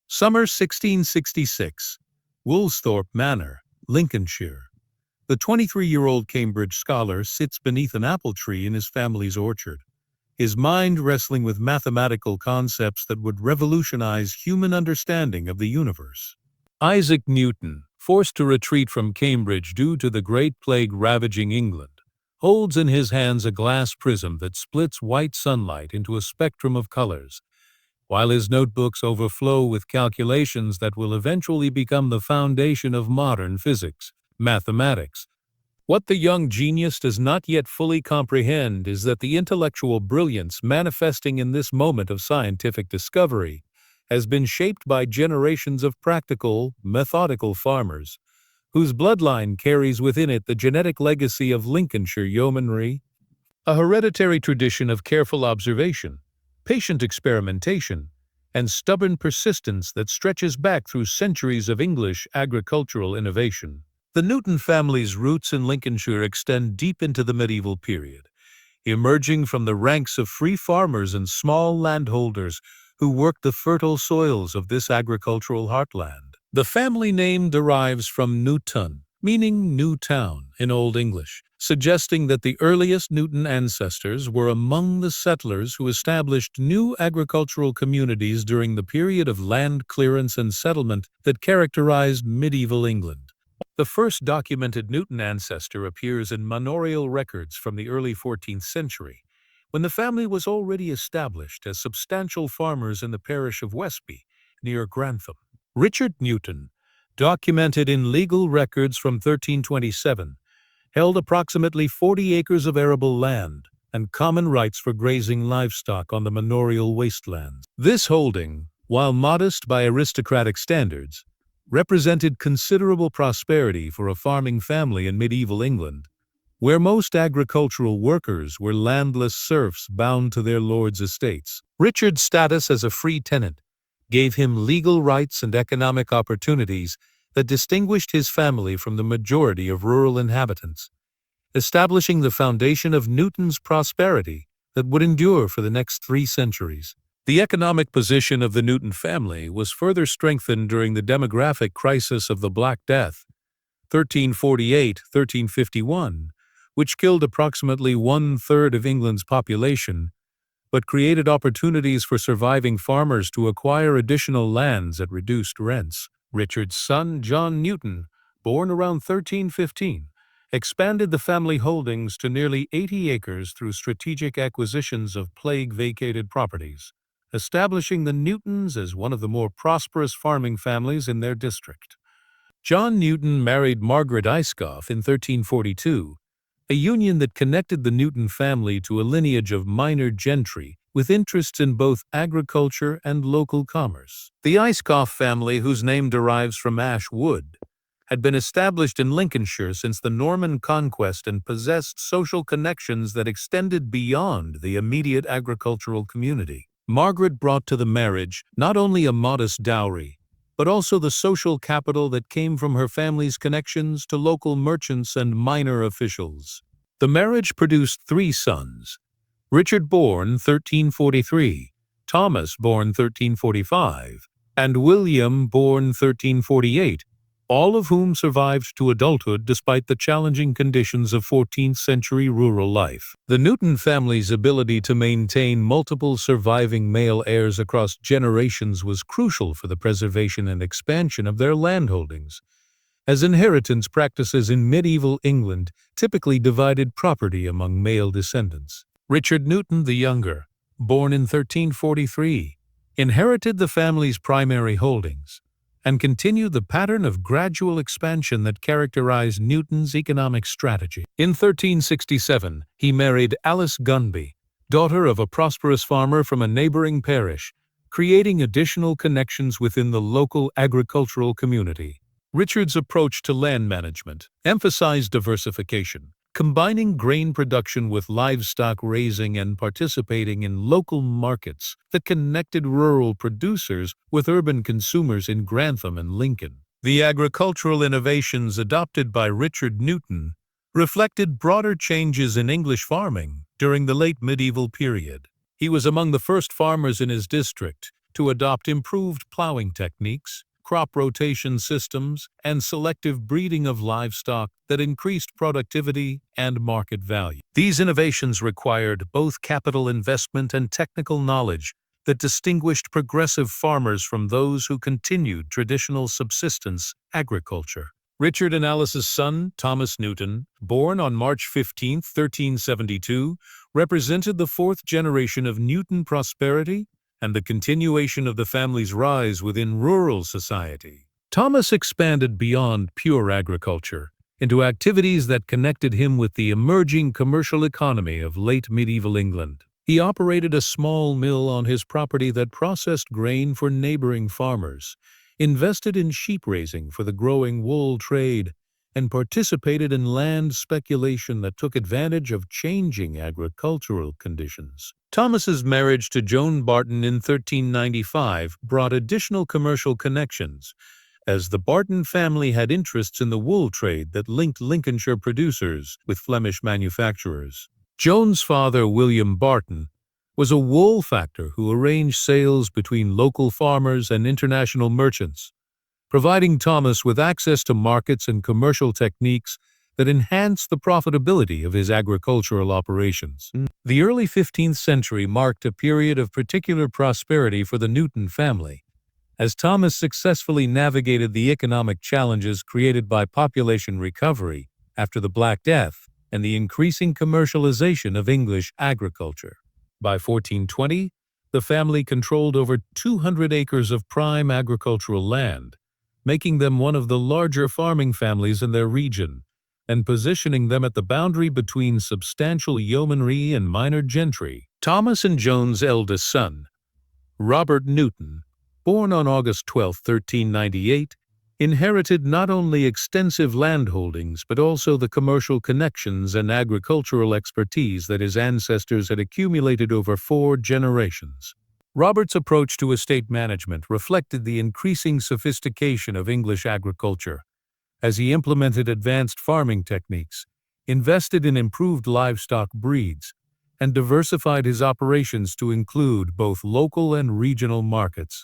Summer 1666. Woolsthorpe Manor, Lincolnshire. The 23-year-old Cambridge scholar sits beneath an apple tree in his family's orchard, his mind wrestling with mathematical concepts that would revolutionize human understanding of the universe. Isaac Newton, forced to retreat from Cambridge due to the Great Plague ravaging England, holds in his hands a glass prism that splits white sunlight into a spectrum of colors, while his notebooks overflow with calculations that will eventually become the foundation of modern physics, mathematics. What the young genius does not yet fully comprehend is that the intellectual brilliance manifesting in this moment of scientific discovery has been shaped by generations of practical, methodical farmers, whose bloodline carries within it the genetic legacy of Lincolnshire yeomanry, a hereditary tradition of careful observation, patient experimentation, and stubborn persistence that stretches back through centuries of English agricultural innovation. The Newton family's roots in Lincolnshire extend deep into the medieval period, emerging from the ranks of free farmers and small landholders who worked the fertile soils of this agricultural heartland. The family name derives from Newton, meaning new town in Old English, suggesting that the earliest Newton ancestors were among the settlers who established new agricultural communities during the period of land clearance and settlement that characterized medieval England. The first documented Newton ancestor appears in manorial records from the early 14th century, when the family was already established as substantial farmers in the parish of Westby, near Grantham. Richard Newton, documented in legal records from 1327, held approximately 40 acres of arable land and common rights for grazing livestock on the manorial wastelands. This holding, while modest by aristocratic standards, represented considerable prosperity for a farming family in medieval England, where most agricultural workers were landless serfs bound to their lords' estates. Richard's status as a free tenant gave him legal rights and economic opportunities that distinguished his family from the majority of rural inhabitants, establishing the foundation of Newton's prosperity that would endure for the next 3 centuries. The economic position of the Newton family was further strengthened during the demographic crisis of the Black Death, 1348-1351, which killed approximately 1/3 of England's population, but created opportunities for surviving farmers to acquire additional lands at reduced rents. Richard's son, John Newton, born around 1315, expanded the family holdings to nearly 80 acres through strategic acquisitions of plague-vacated properties, establishing the Newtons as one of the more prosperous farming families in their district. John Newton married Margaret Ayscough in 1342, a union that connected the Newton family to a lineage of minor gentry with interests in both agriculture and local commerce. The Ayscough family, whose name derives from ash wood, had been established in Lincolnshire since the Norman conquest and possessed social connections that extended beyond the immediate agricultural community. Margaret brought to the marriage not only a modest dowry, but also the social capital that came from her family's connections to local merchants and minor officials. The marriage produced 3 sons: Richard born 1343, Thomas born 1345, and William born 1348, all of whom survived to adulthood despite the challenging conditions of 14th-century rural life. The Newton family's ability to maintain multiple surviving male heirs across generations was crucial for the preservation and expansion of their landholdings, as inheritance practices in medieval England typically divided property among male descendants. Richard Newton the Younger, born in 1343, inherited the family's primary holdings and continued the pattern of gradual expansion that characterized Newton's economic strategy. In 1367, he married Alice Gunby, daughter of a prosperous farmer from a neighboring parish, creating additional connections within the local agricultural community. Richard's approach to land management emphasized diversification, combining grain production with livestock raising and participating in local markets that connected rural producers with urban consumers in Grantham and Lincoln. The agricultural innovations adopted by Richard Newton reflected broader changes in English farming during the late medieval period. He was among the first farmers in his district to adopt improved plowing techniques, crop rotation systems, and selective breeding of livestock that increased productivity and market value. These innovations required both capital investment and technical knowledge that distinguished progressive farmers from those who continued traditional subsistence agriculture. Richard and Alice's son, Thomas Newton, born on March 15, 1372, represented the fourth generation of Newton prosperity and the continuation of the family's rise within rural society. Thomas expanded beyond pure agriculture into activities that connected him with the emerging commercial economy of late medieval England. He operated a small mill on his property that processed grain for neighboring farmers, invested in sheep raising for the growing wool trade, and participated in land speculation that took advantage of changing agricultural conditions. Thomas's marriage to Joan Barton in 1395 brought additional commercial connections, as the Barton family had interests in the wool trade that linked Lincolnshire producers with Flemish manufacturers. Joan's father, William Barton, was a wool factor who arranged sales between local farmers and international merchants, providing Thomas with access to markets and commercial techniques that enhanced the profitability of his agricultural operations. The early 15th century marked a period of particular prosperity for the Newton family, as Thomas successfully navigated the economic challenges created by population recovery after the Black Death and the increasing commercialization of English agriculture. By 1420, the family controlled over 200 acres of prime agricultural land, making them one of the larger farming families in their region, and positioning them at the boundary between substantial yeomanry and minor gentry. Thomas and Joan's eldest son, Robert Newton, born on August 12, 1398, inherited not only extensive landholdings but also the commercial connections and agricultural expertise that his ancestors had accumulated over 4 generations. Robert's approach to estate management reflected the increasing sophistication of English agriculture, as he implemented advanced farming techniques, invested in improved livestock breeds, and diversified his operations to include both local and regional markets.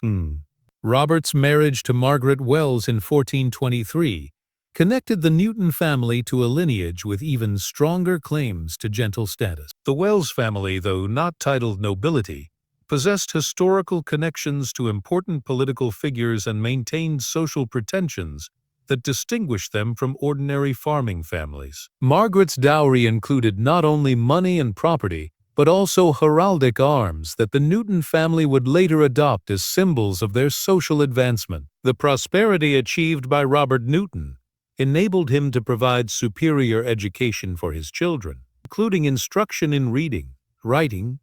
Robert's marriage to Margaret Wells in 1423 connected the Newton family to a lineage with even stronger claims to gentle status. The Wells family, though not titled nobility, possessed historical connections to important political figures and maintained social pretensions that distinguished them from ordinary farming families. Margaret's dowry included not only money and property, but also heraldic arms that the Newton family would later adopt as symbols of their social advancement. The prosperity achieved by Robert Newton enabled him to provide superior education for his children, including instruction in reading, writing,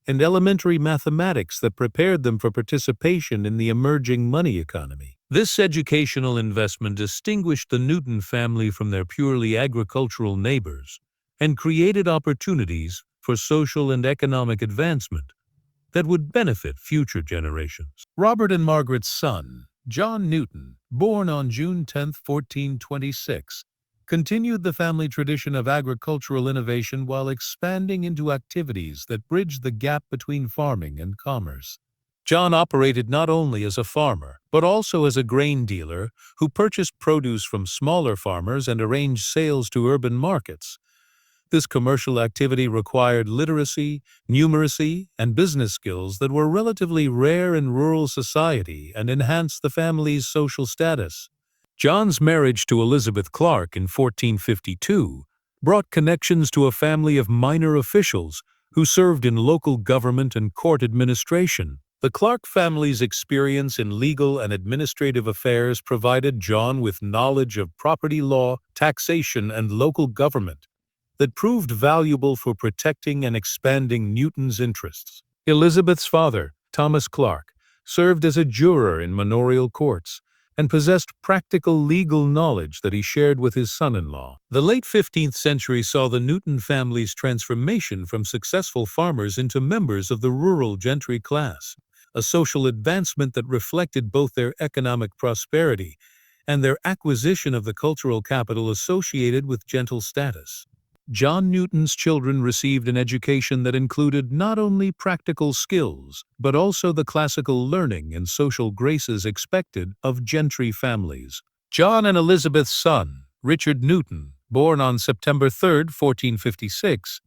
and elementary mathematics that prepared them for participation in the emerging money economy. This educational investment distinguished the Newton family from their purely agricultural neighbors and created opportunities for social and economic advancement that would benefit future generations. Robert and Margaret's son, John Newton, born on June 10, 1426, continued the family tradition of agricultural innovation while expanding into activities that bridged the gap between farming and commerce. John operated not only as a farmer, but also as a grain dealer who purchased produce from smaller farmers and arranged sales to urban markets. This commercial activity required literacy, numeracy, and business skills that were relatively rare in rural society and enhanced the family's social status. John's marriage to Elizabeth Clark in 1452 brought connections to a family of minor officials who served in local government and court administration. The Clark family's experience in legal and administrative affairs provided John with knowledge of property law, taxation, and local government that proved valuable for protecting and expanding Newton's interests. Elizabeth's father, Thomas Clark, served as a juror in manorial courts and possessed practical legal knowledge that he shared with his son-in-law. The late 15th century saw the Newton family's transformation from successful farmers into members of the rural gentry class, a social advancement that reflected both their economic prosperity and their acquisition of the cultural capital associated with gentle status. John Newton's children received an education that included not only practical skills, but also the classical learning and social graces expected of gentry families. John and Elizabeth's son, Richard Newton, born on September 3, 1456,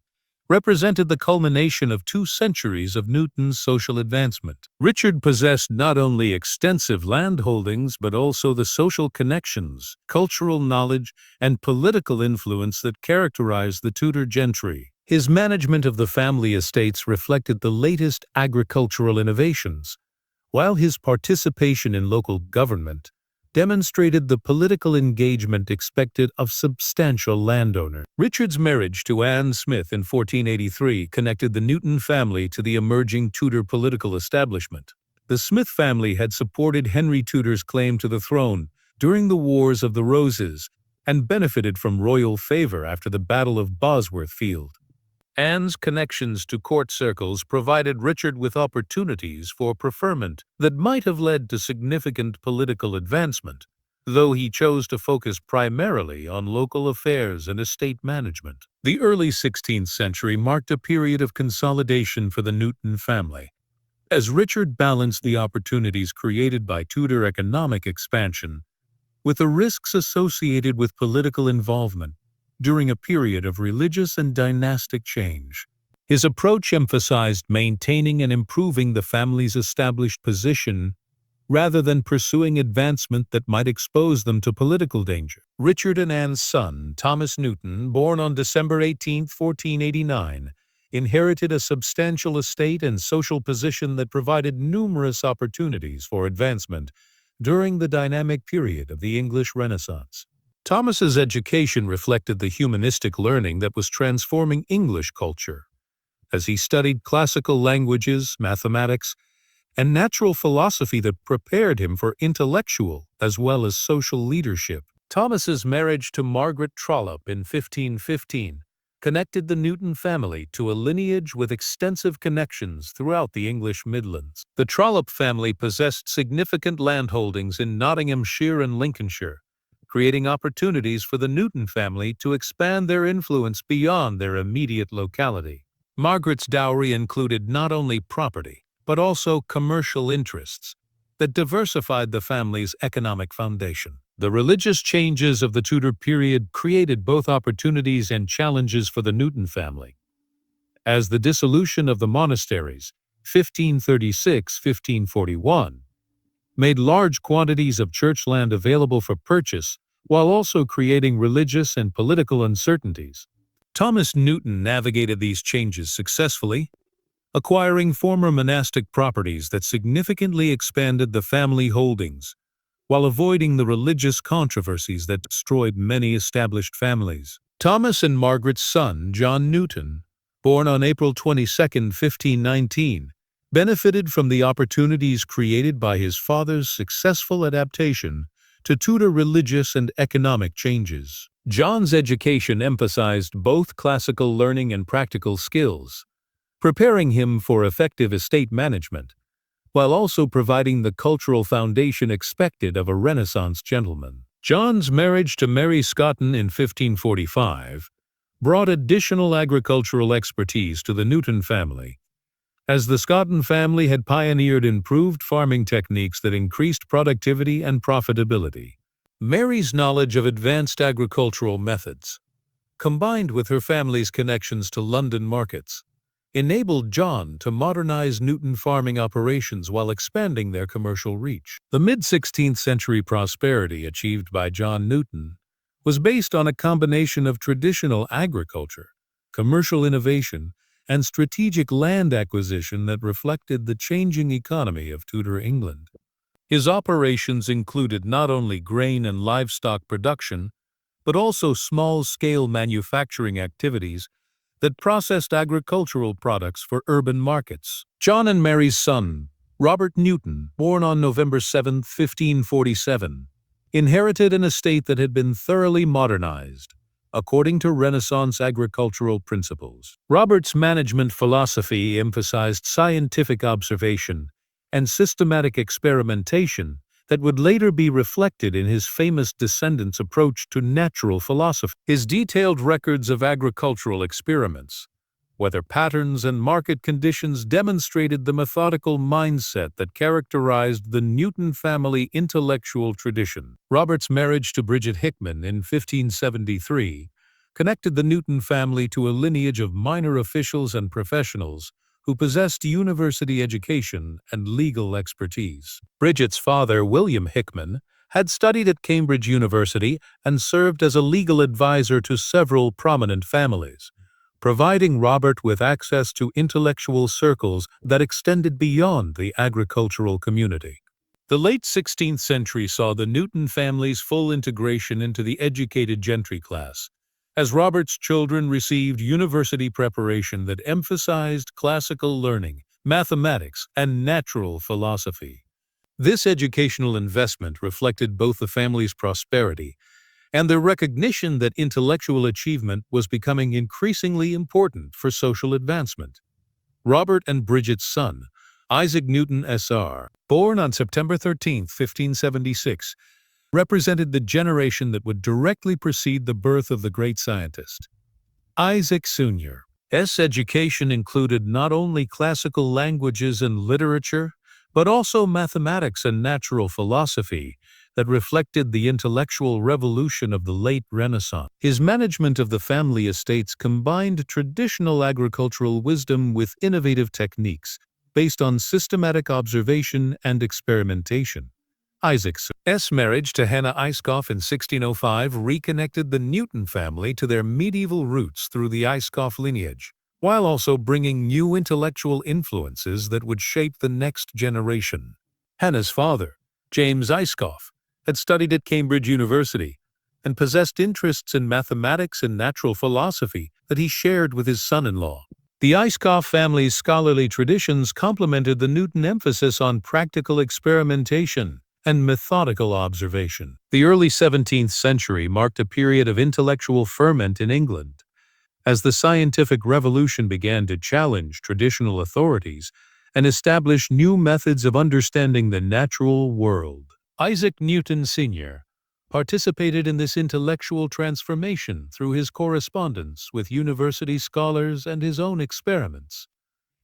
represented the culmination of 2 centuries of Newton's social advancement. Richard possessed not only extensive landholdings but also the social connections, cultural knowledge, and political influence that characterized the Tudor gentry. His management of the family estates reflected the latest agricultural innovations, while his participation in local government demonstrated the political engagement expected of substantial landowners. Richard's marriage to Anne Smith in 1483 connected the Newton family to the emerging Tudor political establishment. The Smith family had supported Henry Tudor's claim to the throne during the Wars of the Roses and benefited from royal favor after the Battle of Bosworth Field. Anne's connections to court circles provided Richard with opportunities for preferment that might have led to significant political advancement, though he chose to focus primarily on local affairs and estate management. The early 16th century marked a period of consolidation for the Newton family, as Richard balanced the opportunities created by Tudor economic expansion with the risks associated with political involvement during a period of religious and dynastic change. His approach emphasized maintaining and improving the family's established position rather than pursuing advancement that might expose them to political danger. Richard and Anne's son, Thomas Newton, born on December 18, 1489, inherited a substantial estate and social position that provided numerous opportunities for advancement during the dynamic period of the English Renaissance. Thomas's education reflected the humanistic learning that was transforming English culture, as he studied classical languages, mathematics, and natural philosophy that prepared him for intellectual as well as social leadership. Thomas's marriage to Margaret Trollope in 1515 connected the Newton family to a lineage with extensive connections throughout the English Midlands. The Trollope family possessed significant landholdings in Nottinghamshire and Lincolnshire, creating opportunities for the Newton family to expand their influence beyond their immediate locality. Margaret's dowry included not only property, but also commercial interests that diversified the family's economic foundation. The religious changes of the Tudor period created both opportunities and challenges for the Newton family, as the dissolution of the monasteries, 1536-1541, made large quantities of church land available for purchase, while also creating religious and political uncertainties. Thomas Newton navigated these changes successfully, acquiring former monastic properties that significantly expanded the family holdings, while avoiding the religious controversies that destroyed many established families. Thomas and Margaret's son, John Newton, born on April 22, 1519, benefited from the opportunities created by his father's successful adaptation to Tudor religious and economic changes. John's education emphasized both classical learning and practical skills, preparing him for effective estate management, while also providing the cultural foundation expected of a Renaissance gentleman. John's marriage to Mary Scotton in 1545 brought additional agricultural expertise to the Newton family, as the Scotton family had pioneered improved farming techniques that increased productivity and profitability. Mary's knowledge of advanced agricultural methods, combined with her family's connections to London markets, enabled John to modernize Newton farming operations while expanding their commercial reach. The mid-16th century prosperity achieved by John Newton was based on a combination of traditional agriculture, commercial innovation, and strategic land acquisition that reflected the changing economy of Tudor England. His operations included not only grain and livestock production, but also small-scale manufacturing activities that processed agricultural products for urban markets. John and Mary's son, Robert Newton, born on November 7, 1547, inherited an estate that had been thoroughly modernized, according to Renaissance agricultural principles. Robert's management philosophy emphasized scientific observation and systematic experimentation that would later be reflected in his famous descendants' approach to natural philosophy. His detailed records of agricultural experiments, weather patterns, and market conditions demonstrated the methodical mindset that characterized the Newton family intellectual tradition. Robert's marriage to Bridget Hickman in 1573 connected the Newton family to a lineage of minor officials and professionals who possessed university education and legal expertise. Bridget's father, William Hickman, had studied at Cambridge University and served as a legal advisor to several prominent families, providing Robert with access to intellectual circles that extended beyond the agricultural community. The late 16th century saw the Newton family's full integration into the educated gentry class, as Robert's children received university preparation that emphasized classical learning, mathematics, and natural philosophy. This educational investment reflected both the family's prosperity and the recognition that intellectual achievement was becoming increasingly important for social advancement. Robert and Bridget's son, Isaac Newton Sr., born on September 13, 1576, represented the generation that would directly precede the birth of the great scientist. Isaac Sr.'s education included not only classical languages and literature, but also mathematics and natural philosophy that reflected the intellectual revolution of the late Renaissance. His management of the family estates combined traditional agricultural wisdom with innovative techniques based on systematic observation and experimentation. Isaac's marriage to Hannah Ayscough in 1605 reconnected the Newton family to their medieval roots through the Ayscough lineage, while also bringing new intellectual influences that would shape the next generation. Hannah's father, James Ayscough, had studied at Cambridge University and possessed interests in mathematics and natural philosophy that he shared with his son-in-law. The Ayscough family's scholarly traditions complemented the Newton emphasis on practical experimentation and methodical observation. The early 17th century marked a period of intellectual ferment in England, as the scientific revolution began to challenge traditional authorities and establish new methods of understanding the natural world. Isaac Newton Sr. participated in this intellectual transformation through his correspondence with university scholars and his own experiments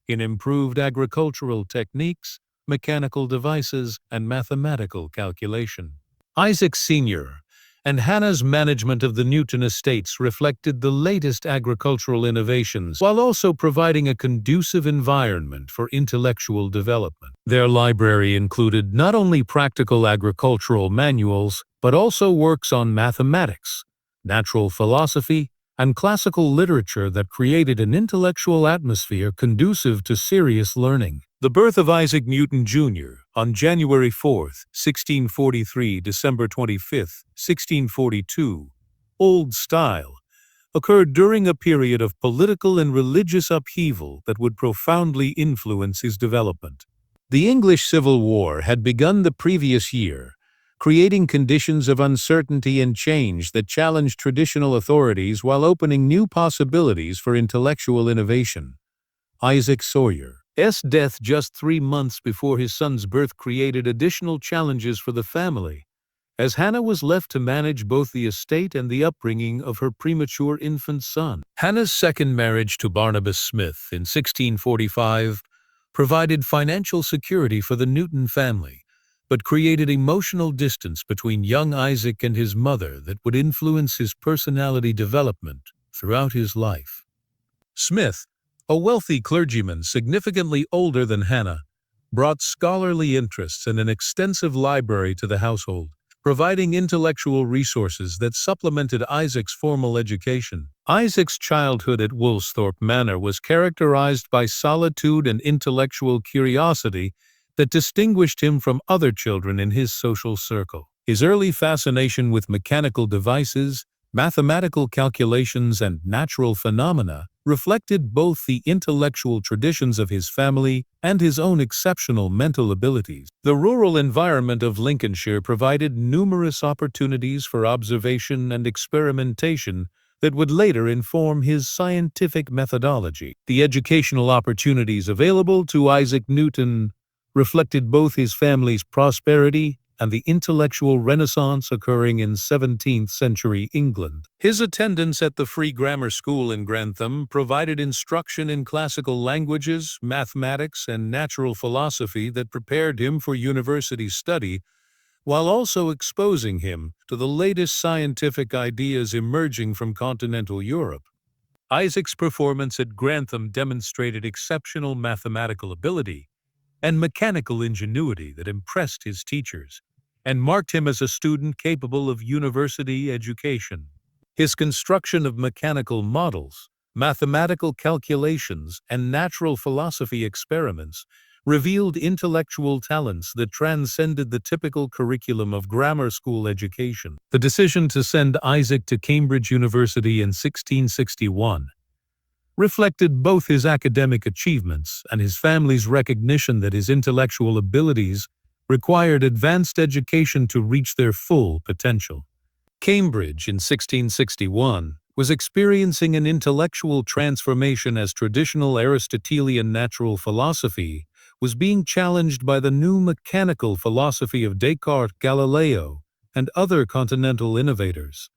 in improved agricultural techniques, mechanical devices, and mathematical calculation. Isaac Sr. and Hannah's management of the Newton estates reflected the latest agricultural innovations while also providing a conducive environment for intellectual development. Their library included not only practical agricultural manuals, but also works on mathematics, natural philosophy, and classical literature that created an intellectual atmosphere conducive to serious learning. The birth of Isaac Newton Jr. on January 4, 1643, December 25, 1642, Old Style, occurred during a period of political and religious upheaval that would profoundly influence his development. The English Civil War had begun the previous year, creating conditions of uncertainty and change that challenged traditional authorities while opening new possibilities for intellectual innovation. Isaac Sawyer's death just 3 months before his son's birth created additional challenges for the family, as Hannah was left to manage both the estate and the upbringing of her premature infant son. Hannah's second marriage to Barnabas Smith in 1645 provided financial security for the Newton family, but created emotional distance between young Isaac and his mother that would influence his personality development throughout his life. Smith, a wealthy clergyman significantly older than Hannah, brought scholarly interests and an extensive library to the household, providing intellectual resources that supplemented Isaac's formal education. Isaac's childhood at Woolsthorpe Manor was characterized by solitude and intellectual curiosity that distinguished him from other children in his social circle. His early fascination with mechanical devices, mathematical calculations, and natural phenomena reflected both the intellectual traditions of his family and his own exceptional mental abilities. The rural environment of Lincolnshire provided numerous opportunities for observation and experimentation that would later inform his scientific methodology. The educational opportunities available to Isaac Newton reflected both his family's prosperity and the intellectual renaissance occurring in 17th-century England. His attendance at the Free Grammar School in Grantham provided instruction in classical languages, mathematics, and natural philosophy that prepared him for university study, while also exposing him to the latest scientific ideas emerging from continental Europe. Isaac's performance at Grantham demonstrated exceptional mathematical ability and mechanical ingenuity that impressed his teachers and marked him as a student capable of university education. His construction of mechanical models, mathematical calculations, and natural philosophy experiments revealed intellectual talents that transcended the typical curriculum of grammar school education. The decision to send Isaac to Cambridge University in 1661 reflected both his academic achievements and his family's recognition that his intellectual abilities required advanced education to reach their full potential. Cambridge in 1661 was experiencing an intellectual transformation as traditional Aristotelian natural philosophy was being challenged by the new mechanical philosophy of Descartes, Galileo, and other continental innovators.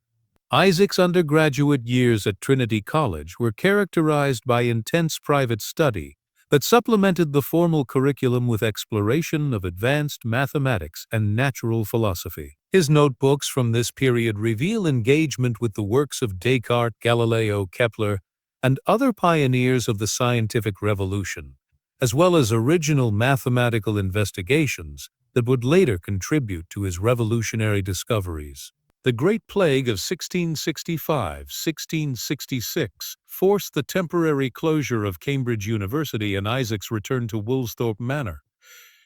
Isaac's undergraduate years at Trinity College were characterized by intense private study that supplemented the formal curriculum with exploration of advanced mathematics and natural philosophy. His notebooks from this period reveal engagement with the works of Descartes, Galileo, Kepler, and other pioneers of the scientific revolution, as well as original mathematical investigations that would later contribute to his revolutionary discoveries. The Great Plague of 1665-1666 forced the temporary closure of Cambridge University and Isaac's return to Woolsthorpe Manor,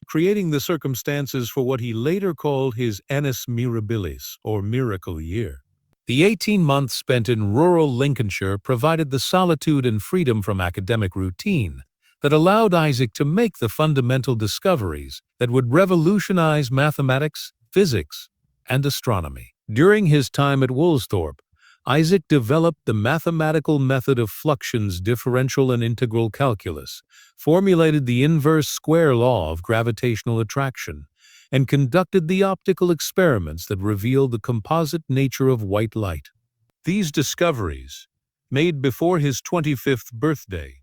creating the circumstances for what he later called his annus mirabilis, or miracle year. The 18 months spent in rural Lincolnshire provided the solitude and freedom from academic routine that allowed Isaac to make the fundamental discoveries that would revolutionize mathematics, physics, and astronomy. During his time at Woolsthorpe, Isaac developed the mathematical method of fluxions, differential and integral calculus, formulated the inverse square law of gravitational attraction, and conducted the optical experiments that revealed the composite nature of white light. These discoveries, made before his 25th birthday,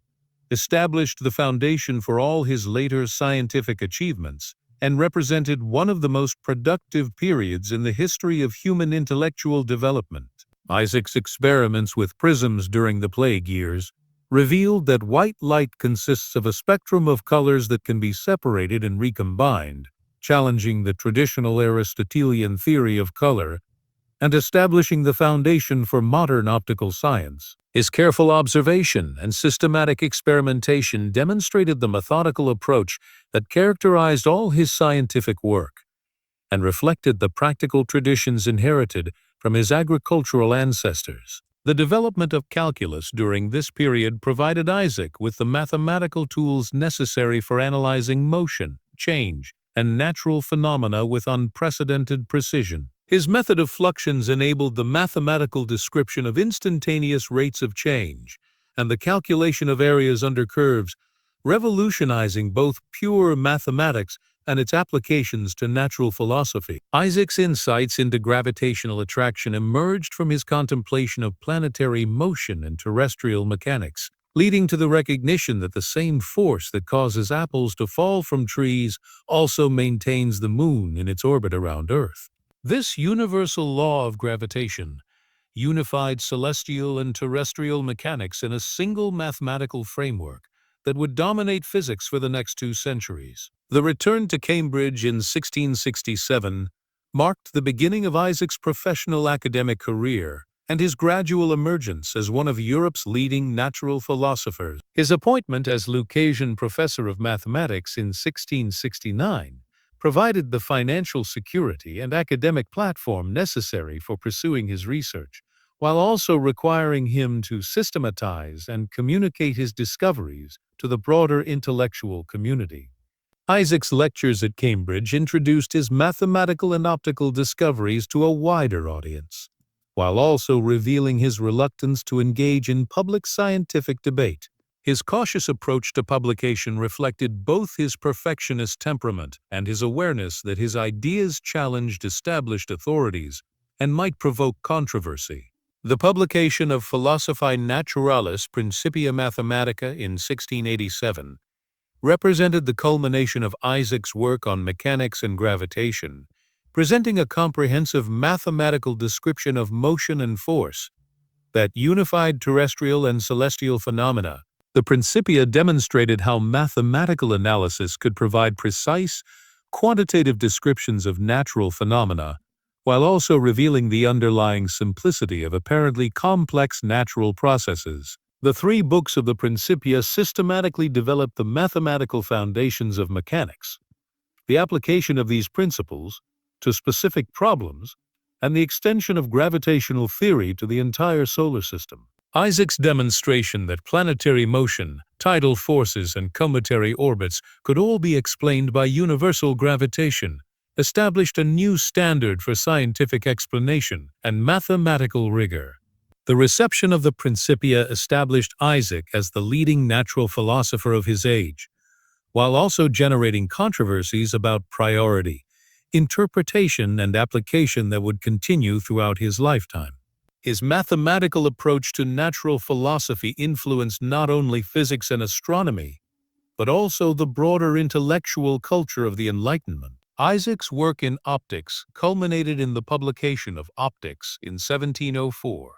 established the foundation for all his later scientific achievements and represented one of the most productive periods in the history of human intellectual development. Isaac's experiments with prisms during the plague years revealed that white light consists of a spectrum of colors that can be separated and recombined, challenging the traditional Aristotelian theory of color and establishing the foundation for modern optical science. His careful observation and systematic experimentation demonstrated the methodical approach that characterized all his scientific work and reflected the practical traditions inherited from his agricultural ancestors. The development of calculus during this period provided Isaac with the mathematical tools necessary for analyzing motion, change, and natural phenomena with unprecedented precision. His method of fluxions enabled the mathematical description of instantaneous rates of change and the calculation of areas under curves, revolutionizing both pure mathematics and its applications to natural philosophy. Isaac's insights into gravitational attraction emerged from his contemplation of planetary motion and terrestrial mechanics, leading to the recognition that the same force that causes apples to fall from trees also maintains the moon in its orbit around Earth. This universal law of gravitation unified celestial and terrestrial mechanics in a single mathematical framework that would dominate physics for the next 2 centuries. The return to Cambridge in 1667 marked the beginning of Isaac's professional academic career and his gradual emergence as one of Europe's leading natural philosophers. His appointment as Lucasian Professor of Mathematics in 1669 provided the financial security and academic platform necessary for pursuing his research, while also requiring him to systematize and communicate his discoveries to the broader intellectual community. Isaac's lectures at Cambridge introduced his mathematical and optical discoveries to a wider audience, while also revealing his reluctance to engage in public scientific debate. His cautious approach to publication reflected both his perfectionist temperament and his awareness that his ideas challenged established authorities and might provoke controversy. The publication of Philosophiae Naturalis Principia Mathematica in 1687 represented the culmination of Isaac's work on mechanics and gravitation, presenting a comprehensive mathematical description of motion and force that unified terrestrial and celestial phenomena. The Principia demonstrated how mathematical analysis could provide precise, quantitative descriptions of natural phenomena, while also revealing the underlying simplicity of apparently complex natural processes. The three books of the Principia systematically developed the mathematical foundations of mechanics, the application of these principles to specific problems, and the extension of gravitational theory to the entire solar system. Isaac's demonstration that planetary motion, tidal forces, and cometary orbits could all be explained by universal gravitation established a new standard for scientific explanation and mathematical rigor. The reception of the Principia established Isaac as the leading natural philosopher of his age, while also generating controversies about priority, interpretation, and application that would continue throughout his lifetime. His mathematical approach to natural philosophy influenced not only physics and astronomy, but also the broader intellectual culture of the Enlightenment. Isaac's work in optics culminated in the publication of Optics in 1704,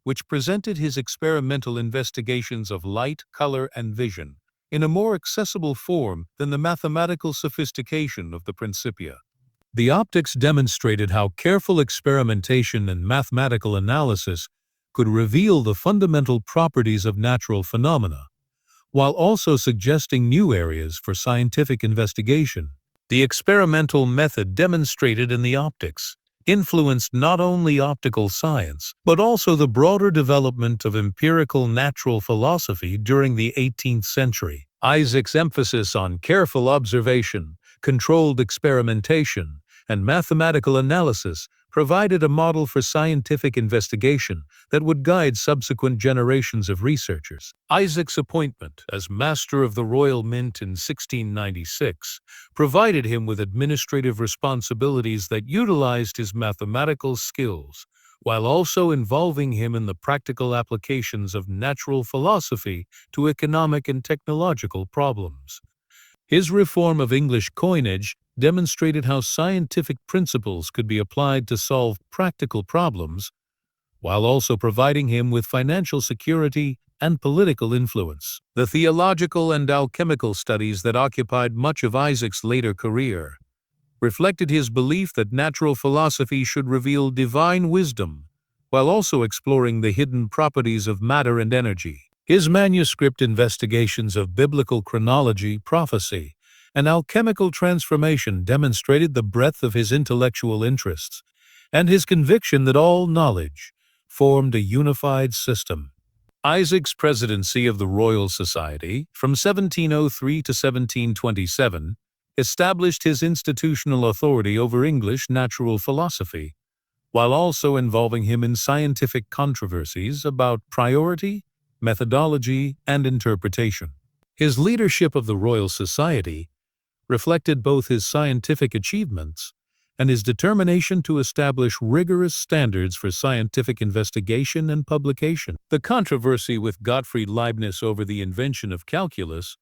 which presented his experimental investigations of light, color, and vision in a more accessible form than the mathematical sophistication of the Principia. The Optics demonstrated how careful experimentation and mathematical analysis could reveal the fundamental properties of natural phenomena, while also suggesting new areas for scientific investigation. The experimental method demonstrated in the Optics influenced not only optical science, but also the broader development of empirical natural philosophy during the 18th century. Isaac's emphasis on careful observation, controlled experimentation, and mathematical analysis provided a model for scientific investigation that would guide subsequent generations of researchers. Isaac's appointment as Master of the Royal Mint in 1696 provided him with administrative responsibilities that utilized his mathematical skills, while also involving him in the practical applications of natural philosophy to economic and technological problems. His reform of English coinage demonstrated how scientific principles could be applied to solve practical problems, while also providing him with financial security and political influence. The theological and alchemical studies that occupied much of Isaac's later career reflected his belief that natural philosophy should reveal divine wisdom, while also exploring the hidden properties of matter and energy. His manuscript investigations of biblical chronology, prophecy, and alchemical transformation demonstrated the breadth of his intellectual interests and his conviction that all knowledge formed a unified system. Isaac's presidency of the Royal Society from 1703 to 1727 established his institutional authority over English natural philosophy, while also involving him in scientific controversies about priority, methodology, and interpretation. His leadership of the Royal Society reflected both his scientific achievements and his determination to establish rigorous standards for scientific investigation and publication. The controversy with Gottfried Leibniz over the invention of calculus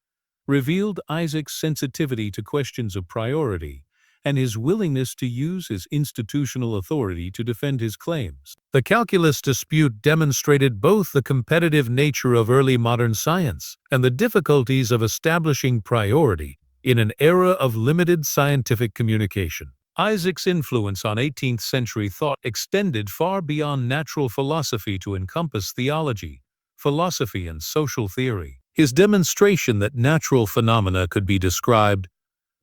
revealed Isaac's sensitivity to questions of priority and his willingness to use his institutional authority to defend his claims. The calculus dispute demonstrated both the competitive nature of early modern science and the difficulties of establishing priority in an era of limited scientific communication. Isaac's influence on 18th century thought extended far beyond natural philosophy to encompass theology, philosophy, and social theory. His demonstration that natural phenomena could be described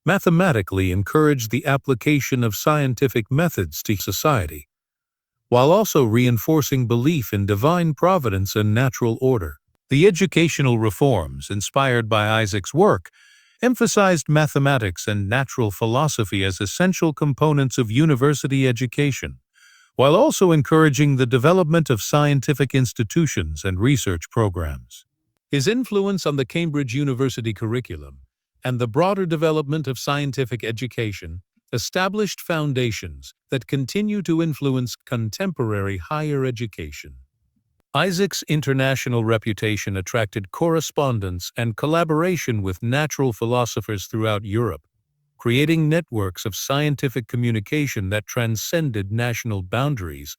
mathematically encouraged the application of scientific methods to society, while also reinforcing belief in divine providence and natural order. The educational reforms inspired by Isaac's work emphasized mathematics and natural philosophy as essential components of university education, while also encouraging the development of scientific institutions and research programs. His influence on the Cambridge University curriculum and the broader development of scientific education established foundations that continue to influence contemporary higher education. Isaac's international reputation attracted correspondence and collaboration with natural philosophers throughout Europe, creating networks of scientific communication that transcended national boundaries,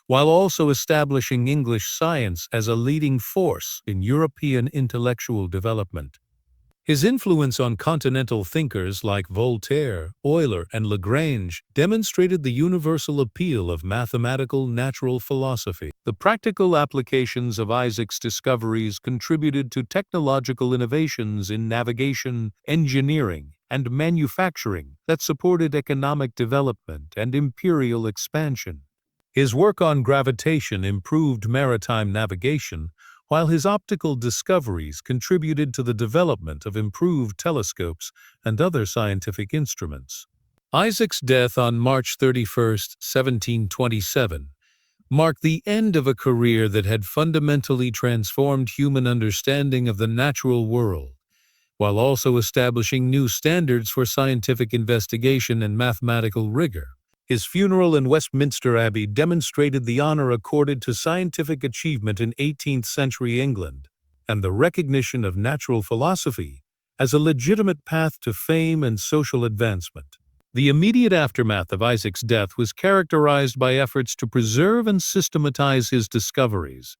while also establishing English science as a leading force in European intellectual development. His influence on continental thinkers like Voltaire, Euler, and Lagrange demonstrated the universal appeal of mathematical natural philosophy. The practical applications of Isaac's discoveries contributed to technological innovations in navigation, engineering, and manufacturing that supported economic development and imperial expansion. His work on gravitation improved maritime navigation, while his optical discoveries contributed to the development of improved telescopes and other scientific instruments. Isaac's death on March 31, 1727, marked the end of a career that had fundamentally transformed human understanding of the natural world, while also establishing new standards for scientific investigation and mathematical rigor. His funeral in Westminster Abbey demonstrated the honor accorded to scientific achievement in 18th-century England and the recognition of natural philosophy as a legitimate path to fame and social advancement. The immediate aftermath of Isaac's death was characterized by efforts to preserve and systematize his discoveries,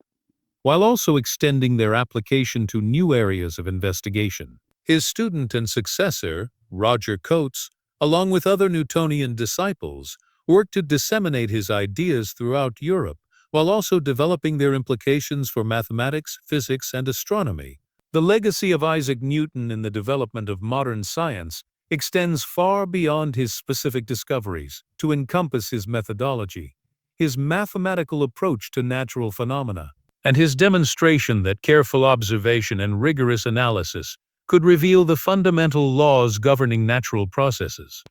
while also extending their application to new areas of investigation. His student and successor, Roger Coates, along with other Newtonian disciples, worked to disseminate his ideas throughout Europe, while also developing their implications for mathematics, physics, and astronomy. The legacy of Isaac Newton in the development of modern science extends far beyond his specific discoveries to encompass his methodology, his mathematical approach to natural phenomena, and his demonstration that careful observation and rigorous analysis could reveal the fundamental laws governing natural processes.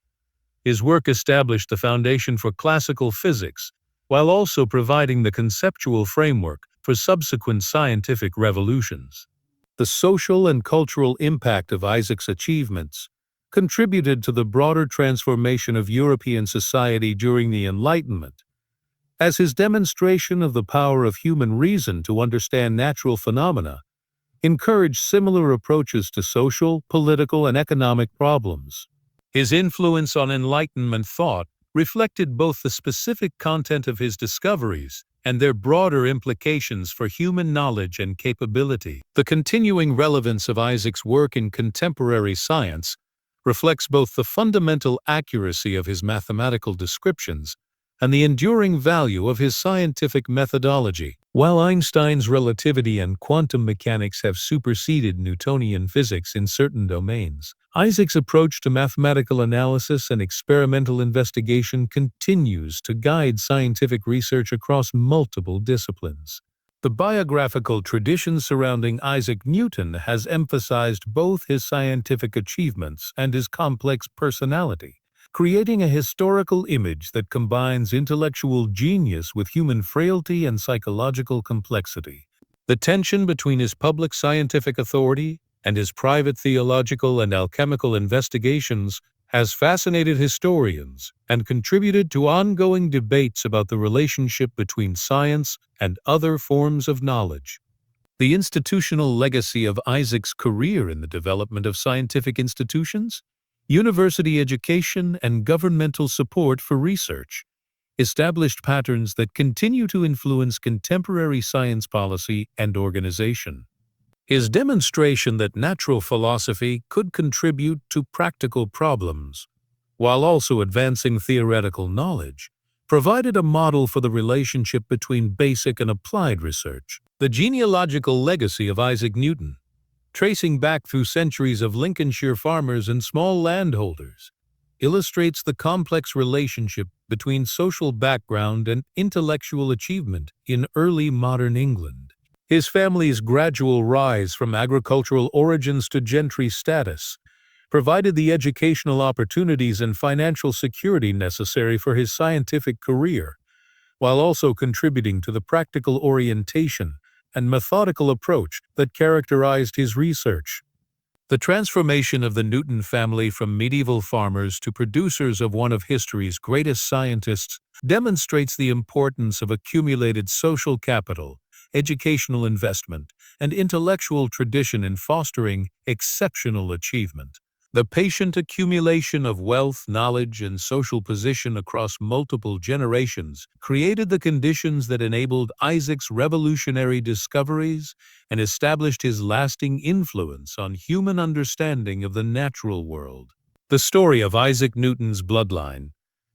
His work established the foundation for classical physics, while also providing the conceptual framework for subsequent scientific revolutions. The social and cultural impact of Isaac's achievements contributed to the broader transformation of European society during the Enlightenment, as his demonstration of the power of human reason to understand natural phenomena encouraged similar approaches to social, political, and economic problems. His influence on Enlightenment thought reflected both the specific content of his discoveries and their broader implications for human knowledge and capability. The continuing relevance of Isaac's work in contemporary science reflects both the fundamental accuracy of his mathematical descriptions and the enduring value of his scientific methodology. While Einstein's relativity and quantum mechanics have superseded Newtonian physics in certain domains, Isaac's approach to mathematical analysis and experimental investigation continues to guide scientific research across multiple disciplines. The biographical tradition surrounding Isaac Newton has emphasized both his scientific achievements and his complex personality, creating a historical image that combines intellectual genius with human frailty and psychological complexity. The tension between his public scientific authority and his private theological and alchemical investigations has fascinated historians and contributed to ongoing debates about the relationship between science and other forms of knowledge. The institutional legacy of Isaac's career in the development of scientific institutions, university education, and governmental support for research established patterns that continue to influence contemporary science policy and organization. His demonstration that natural philosophy could contribute to practical problems, while also advancing theoretical knowledge, provided a model for the relationship between basic and applied research. The genealogical legacy of Isaac Newton, tracing back through centuries of Lincolnshire farmers and small landholders, illustrates the complex relationship between social background and intellectual achievement in early modern England. His family's gradual rise from agricultural origins to gentry status provided the educational opportunities and financial security necessary for his scientific career, while also contributing to the practical orientation and methodical approach that characterized his research. The transformation of the Newton family from medieval farmers to producers of one of history's greatest scientists demonstrates the importance of accumulated social capital, educational investment, and intellectual tradition in fostering exceptional achievement. The patient accumulation of wealth, knowledge, and social position across multiple generations created the conditions that enabled Isaac's revolutionary discoveries and established his lasting influence on human understanding of the natural world. The story of Isaac Newton's bloodline,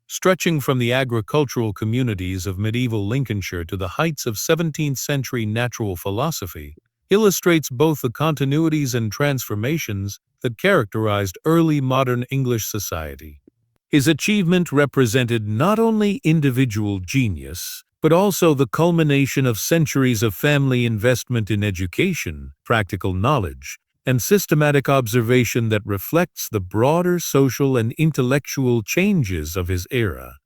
stretching from the agricultural communities of medieval Lincolnshire to the heights of 17th-century natural philosophy, illustrates both the continuities and transformations that characterized early modern English society. His achievement represented not only individual genius, but also the culmination of centuries of family investment in education, practical knowledge, and systematic observation that reflects the broader social and intellectual changes of his era.